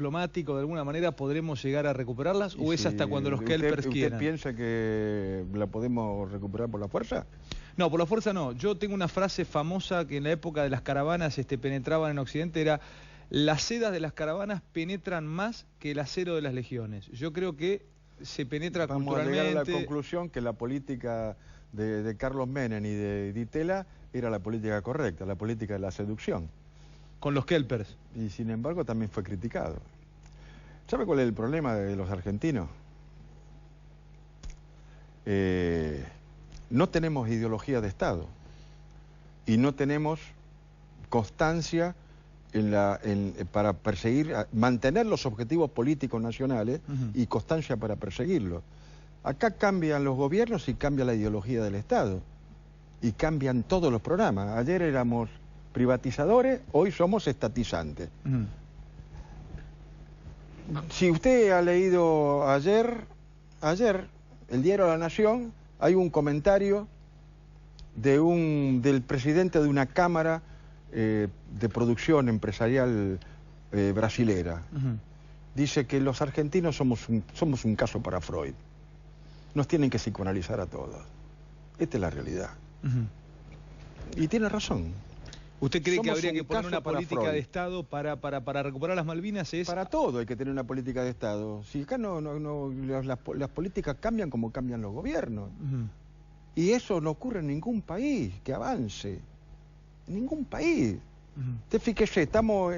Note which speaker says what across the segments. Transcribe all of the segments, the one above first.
Speaker 1: diplomático, de alguna manera, podremos llegar a recuperarlas? ¿O es hasta cuando los kelpers quieran?
Speaker 2: ¿Usted piensa que la podemos recuperar por la fuerza?
Speaker 1: No, por la fuerza no. Yo tengo una frase famosa que en la época de las caravanas penetraban en Occidente, era: las sedas de las caravanas penetran más que el acero de las legiones. Yo creo que se penetra culturalmente.
Speaker 2: Vamos a llegar a la conclusión que la política de Carlos Menem y de Di Tella era la política correcta, la política de la seducción.
Speaker 1: Con los kelpers.
Speaker 2: Y sin embargo también fue criticado. ¿Sabe cuál es el problema de los argentinos? No tenemos ideología de Estado y no tenemos constancia para perseguir, mantener los objetivos políticos nacionales y constancia para perseguirlos. Acá cambian los gobiernos y cambia la ideología del Estado y cambian todos los programas. Ayer éramos privatizadores, hoy somos estatizantes. Si usted ha leído ayer, el diario La Nación, hay un comentario del presidente de una cámara de producción empresarial brasilera. Dice que los argentinos somos un caso para Freud. Nos tienen que psicoanalizar a todos. Esta es la realidad. Y tiene razón.
Speaker 1: ¿Usted cree que habría que poner una política de Estado para recuperar las Malvinas?
Speaker 2: Para todo hay que tener una política de Estado. Si acá las políticas cambian como cambian los gobiernos. Y eso no ocurre en ningún país que avance. En ningún país. Usted fíjese, estamos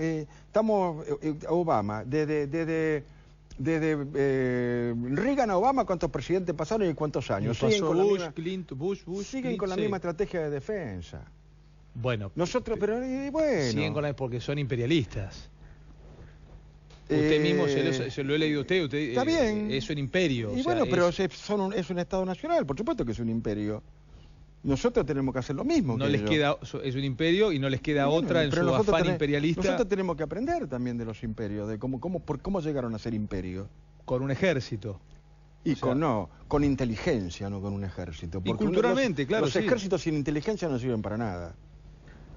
Speaker 2: Obama, desde Reagan a Obama, ¿cuántos presidentes pasaron y cuántos años? Siguen con la misma estrategia de defensa.
Speaker 1: Bueno,
Speaker 2: nosotros, pero bueno.
Speaker 1: Siguen con porque son imperialistas. Usted mismo se lo he leído usted.
Speaker 2: Está bien.
Speaker 1: Es un imperio.
Speaker 2: Y bueno, pero es un Estado nacional, por supuesto que es un imperio. Nosotros tenemos que hacer lo mismo.
Speaker 1: No les queda, es un imperio y no les queda otra en su afán imperialista.
Speaker 2: Nosotros tenemos que aprender también de los imperios, de cómo llegaron a ser imperios.
Speaker 1: Con un ejército.
Speaker 2: Y con inteligencia, no con un ejército.
Speaker 1: Y culturalmente, claro.
Speaker 2: Los ejércitos sin inteligencia no sirven para nada.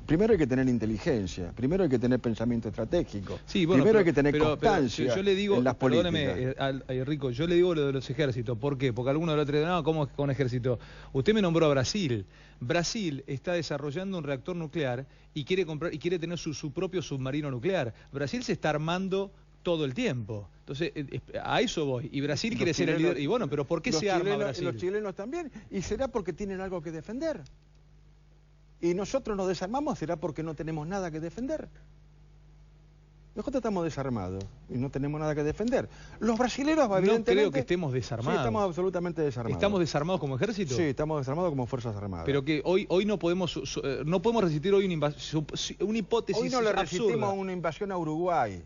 Speaker 2: Primero hay que tener inteligencia, primero hay que tener pensamiento estratégico,
Speaker 1: sí, bueno,
Speaker 2: primero hay que tener constancia
Speaker 1: yo le digo,
Speaker 2: en las políticas.
Speaker 1: Perdóneme, Rico, yo le digo lo de los ejércitos. ¿Por qué? Porque algunos de los otros dicen, no, ¿cómo es con ejército? Usted me nombró a Brasil. Brasil está desarrollando un reactor nuclear y quiere tener su propio submarino nuclear. Brasil se está armando todo el tiempo. Entonces, a eso voy. Y Brasil quiere ser el líder. Y bueno, pero ¿por qué se arma Brasil?
Speaker 2: Los chilenos también. Y será porque tienen algo que defender. Y nosotros nos desarmamos, será porque no tenemos nada que defender. Nosotros estamos desarmados y no tenemos nada que defender. Los brasileños, evidentemente...
Speaker 1: No creo que estemos desarmados.
Speaker 2: Sí, estamos absolutamente desarmados.
Speaker 1: ¿Estamos desarmados como ejército?
Speaker 2: Sí, estamos desarmados como fuerzas armadas.
Speaker 1: Pero que hoy no podemos resistir hoy una hipótesis
Speaker 2: hoy no le resistimos una invasión a Uruguay.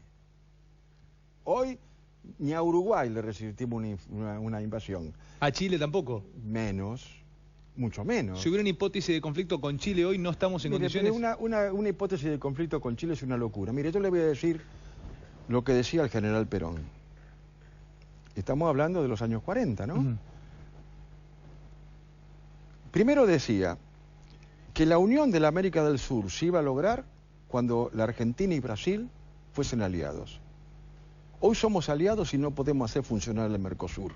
Speaker 2: Hoy ni a Uruguay le resistimos una invasión.
Speaker 1: ¿A Chile tampoco?
Speaker 2: Menos. Mucho menos.
Speaker 1: Si hubiera una hipótesis de conflicto con Chile hoy, no estamos en condiciones...
Speaker 2: Una hipótesis de conflicto con Chile es una locura. Mire, yo le voy a decir lo que decía el general Perón. Estamos hablando de los años 40, ¿no? Primero decía que la unión de la América del Sur se iba a lograr cuando la Argentina y Brasil fuesen aliados. Hoy somos aliados y no podemos hacer funcionar el Mercosur.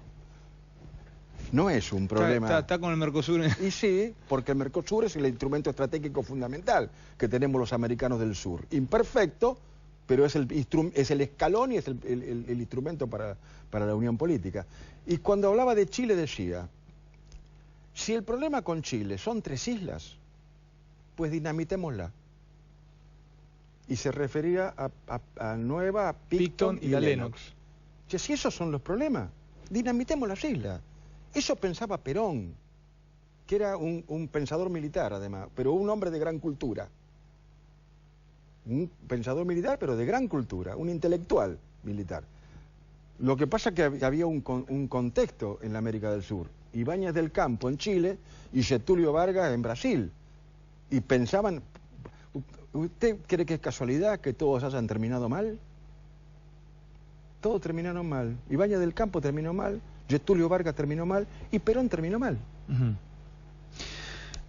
Speaker 2: No es un problema...
Speaker 1: Está con el Mercosur.
Speaker 2: Y sí, porque el Mercosur es el instrumento estratégico fundamental que tenemos los americanos del sur. Imperfecto, pero es el escalón y es el instrumento para la unión política. Y cuando hablaba de Chile decía, si el problema con Chile son 3 islas, pues dinamitémosla. Y se refería a Nueva, a Picton y a Lennox. Si esos son los problemas, dinamitemos las islas. Eso pensaba Perón, que era un pensador militar además, pero un hombre de gran cultura. Un pensador militar, pero de gran cultura, un intelectual militar. Lo que pasa es que había un contexto en la América del Sur. Ibáñez del Campo en Chile y Getúlio Vargas en Brasil. Y pensaban... ¿Usted cree que es casualidad que todos hayan terminado mal? Todos terminaron mal. Ibáñez del Campo terminó mal. Getúlio Vargas terminó mal y Perón terminó mal.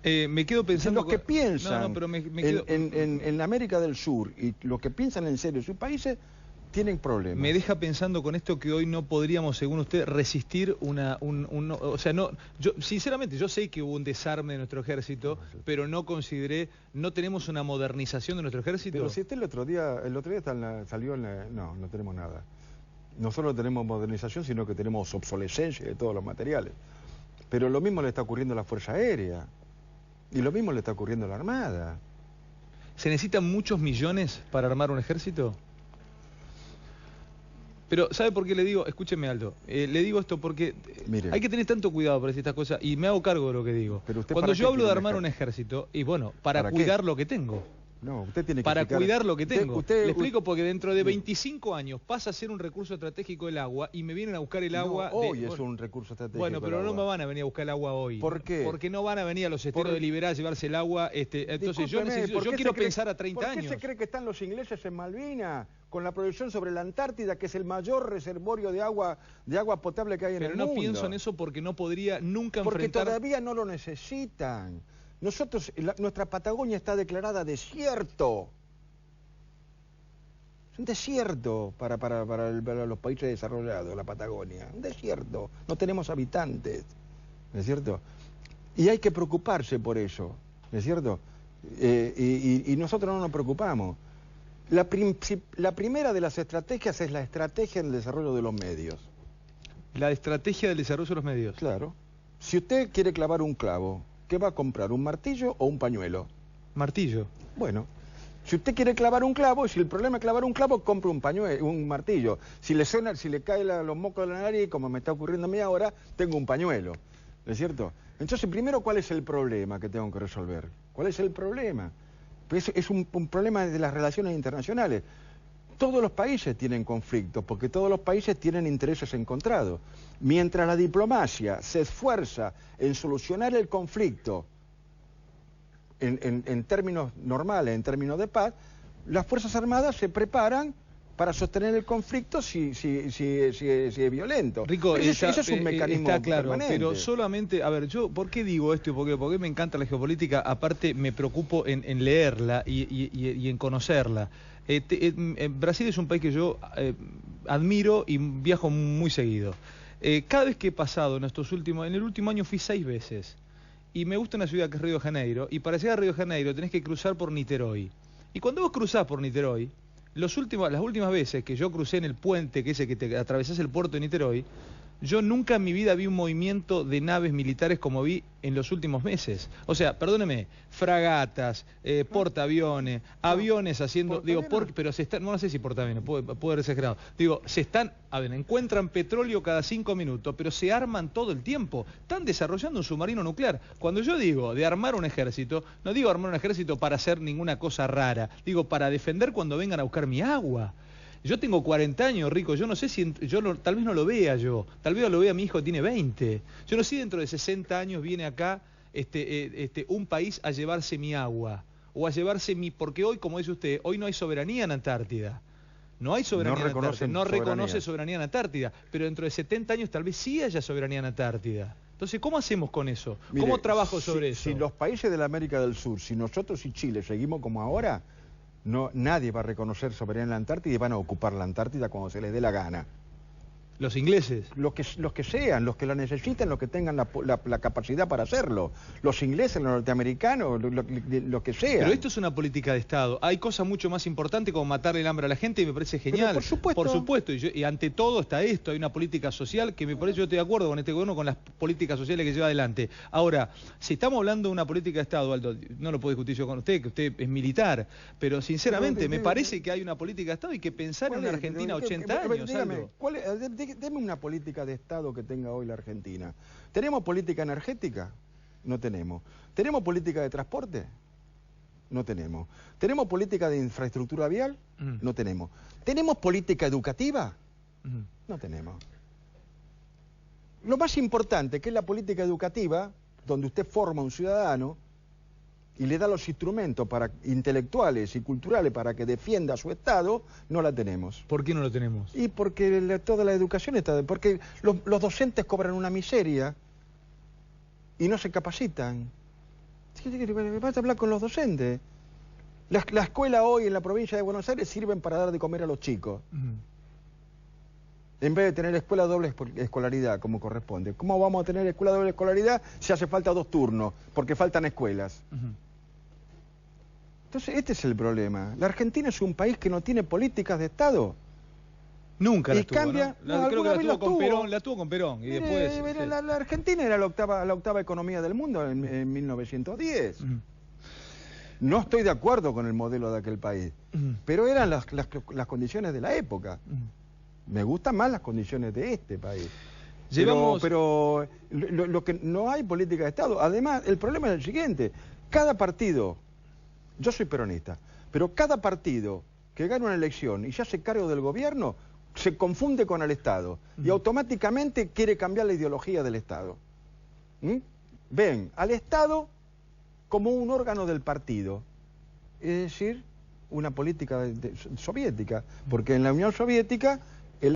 Speaker 1: Me quedo pensando...
Speaker 2: Los que piensan en América del Sur y los que piensan en serio en sus países tienen problemas.
Speaker 1: Me deja pensando con esto que hoy no podríamos, según usted, resistir o sea, no, yo sinceramente yo sé que hubo un desarme de nuestro ejército, pero no consideré, no tenemos una modernización de nuestro ejército.
Speaker 2: Pero si usted el otro día salió en la, no tenemos nada. No solo tenemos modernización, sino que tenemos obsolescencia de todos los materiales. Pero lo mismo le está ocurriendo a la Fuerza Aérea y lo mismo le está ocurriendo a la Armada.
Speaker 1: ¿Se necesitan muchos millones para armar un ejército? Pero, ¿sabe por qué le digo? Escúcheme, Aldo. Le digo esto porque
Speaker 2: Mire,
Speaker 1: hay que tener tanto cuidado para decir estas cosas y me hago cargo de lo que digo.
Speaker 2: Pero usted,
Speaker 1: cuando yo hablo de armar
Speaker 2: un
Speaker 1: ejército, y bueno, para cuidar lo que tengo.
Speaker 2: No, usted tiene que
Speaker 1: para cuidar lo que tengo. Le explico porque dentro de 25 años pasa a ser un recurso estratégico el agua y me vienen a buscar el agua...
Speaker 2: Hoy es un recurso estratégico.
Speaker 1: Bueno, pero no me van a venir a buscar el agua hoy.
Speaker 2: ¿Por qué?
Speaker 1: Porque no van a venir a los esteros de Liberá a llevarse el agua. Entonces yo quiero pensar a 30 años.
Speaker 2: ¿Por qué se cree que están los ingleses en Malvinas con la producción sobre la Antártida, que es el mayor reservorio de agua potable que hay en el mundo?
Speaker 1: Pero no pienso en eso porque no podría nunca enfrentar...
Speaker 2: Porque todavía no lo necesitan. Nosotros, nuestra Patagonia está declarada desierto. Es un desierto para los países desarrollados, la Patagonia. Un desierto. No tenemos habitantes. ¿No es cierto? Y hay que preocuparse por eso. ¿No es cierto? Y nosotros no nos preocupamos. La primera de las estrategias es la estrategia en el desarrollo de los medios.
Speaker 1: La estrategia del desarrollo de los medios.
Speaker 2: Claro. Si usted quiere clavar un clavo, ¿qué va a comprar? ¿Un martillo o un pañuelo?
Speaker 1: Martillo.
Speaker 2: Bueno. Si usted quiere clavar un clavo, si el problema es clavar un clavo, compre un pañuelo, un martillo. Si le cae los mocos de la nariz, como me está ocurriendo a mí ahora, tengo un pañuelo. ¿No es cierto? Entonces, primero, ¿cuál es el problema que tengo que resolver? ¿Cuál es el problema? Pues es un problema de las relaciones internacionales. Todos los países tienen conflictos, porque todos los países tienen intereses encontrados. Mientras la diplomacia se esfuerza en solucionar el conflicto en términos normales, en términos de paz, las Fuerzas Armadas se preparan para sostener el conflicto si es violento.
Speaker 1: Rico,
Speaker 2: eso es un mecanismo
Speaker 1: está claro,
Speaker 2: permanente.
Speaker 1: Pero solamente, a ver, yo, ¿por qué digo esto? Porque me encanta la geopolítica, aparte me preocupo en leerla y en conocerla. Brasil es un país que yo admiro y viajo muy seguido. Cada vez que he pasado en el último año fui 6 veces. Y me gusta una ciudad que es Río de Janeiro, y para llegar a Río de Janeiro tenés que cruzar por Niterói. Y cuando vos cruzás por Niterói, las últimas veces que yo crucé en el puente, que ese que te atravesás el puerto de Niterói, yo nunca en mi vida vi un movimiento de naves militares como vi en los últimos meses. O sea, perdóneme, fragatas, portaaviones, aviones haciendo... pero se están... No sé si portaaviones, puede haber exagerado. Digo, encuentran petróleo cada 5 minutos, pero se arman todo el tiempo. Están desarrollando un submarino nuclear. Cuando yo digo de armar un ejército, no digo armar un ejército para hacer ninguna cosa rara. Digo, para defender cuando vengan a buscar mi agua. Yo tengo 40 años, Rico, yo no sé si... tal vez no lo vea yo, tal vez lo vea mi hijo, tiene 20. Yo no sé si dentro de 60 años viene acá un país a llevarse mi agua, o a llevarse porque hoy, como dice usted, hoy no hay soberanía en Antártida. No hay soberanía en Antártida, no reconoce soberanía en Antártida, pero dentro de 70 años tal vez sí haya soberanía en Antártida. Entonces, ¿cómo hacemos con eso?
Speaker 2: Mire,
Speaker 1: ¿Cómo trabajo sobre eso?
Speaker 2: Si los países de la América del Sur, si nosotros y Chile seguimos como ahora... nadie va a reconocer soberanía en la Antártida y van a ocupar la Antártida cuando se les dé la gana.
Speaker 1: ¿Los ingleses?
Speaker 2: Los que sean, los que la necesiten, los que tengan la capacidad para hacerlo. Los ingleses, los norteamericanos, los que sean.
Speaker 1: Pero esto es una política de Estado. Hay cosas mucho más importantes como matarle el hambre a la gente y me parece genial.
Speaker 2: Pero por supuesto.
Speaker 1: Y ante todo está esto, hay una política social que me parece, yo estoy de acuerdo con este gobierno, con las políticas sociales que lleva adelante. Ahora, si estamos hablando de una política de Estado, Aldo, no lo puedo discutir yo con usted, que usted es militar, pero sinceramente me parece que hay una política de Estado y que pensar en una Argentina 80 años,
Speaker 2: dígame, deme una política de Estado que tenga hoy la Argentina. ¿Tenemos política energética? No tenemos. ¿Tenemos política de transporte? No tenemos. ¿Tenemos política de infraestructura vial? No tenemos. ¿Tenemos política educativa? No tenemos. Lo más importante, que es la política educativa, donde usted forma un ciudadano y le da los instrumentos intelectuales y culturales para que defienda a su Estado, no la tenemos.
Speaker 1: ¿Por qué no lo tenemos?
Speaker 2: Y porque toda la educación está... Porque los docentes cobran una miseria y no se capacitan. Vas a hablar con los docentes. La escuela hoy en la provincia de Buenos Aires sirven para dar de comer a los chicos. En vez de tener escuela doble escolaridad como corresponde. ¿Cómo vamos a tener escuela doble escolaridad si hace falta 2 turnos? Porque faltan escuelas. Entonces este es el problema. La Argentina es un país que no tiene políticas de Estado.
Speaker 1: Nunca la
Speaker 2: Y
Speaker 1: tuvo,
Speaker 2: cambia,
Speaker 1: ¿no?
Speaker 2: no,
Speaker 1: Creo que
Speaker 2: alguna
Speaker 1: la
Speaker 2: vez
Speaker 1: tuvo con
Speaker 2: tuvo.
Speaker 1: Perón, la tuvo con Perón. Y después, sí.
Speaker 2: La Argentina era la octava economía del mundo en 1910. No estoy de acuerdo con el modelo de aquel país, pero eran las condiciones de la época. Me gustan más las condiciones de este país. Pero lo que no hay política de Estado. Además, el problema es el siguiente. Cada partido, yo soy peronista, pero cada partido que gana una elección y se hace cargo del gobierno, se confunde con el Estado y automáticamente quiere cambiar la ideología del Estado. Ven al Estado como un órgano del partido, es decir, una política soviética, porque en la Unión Soviética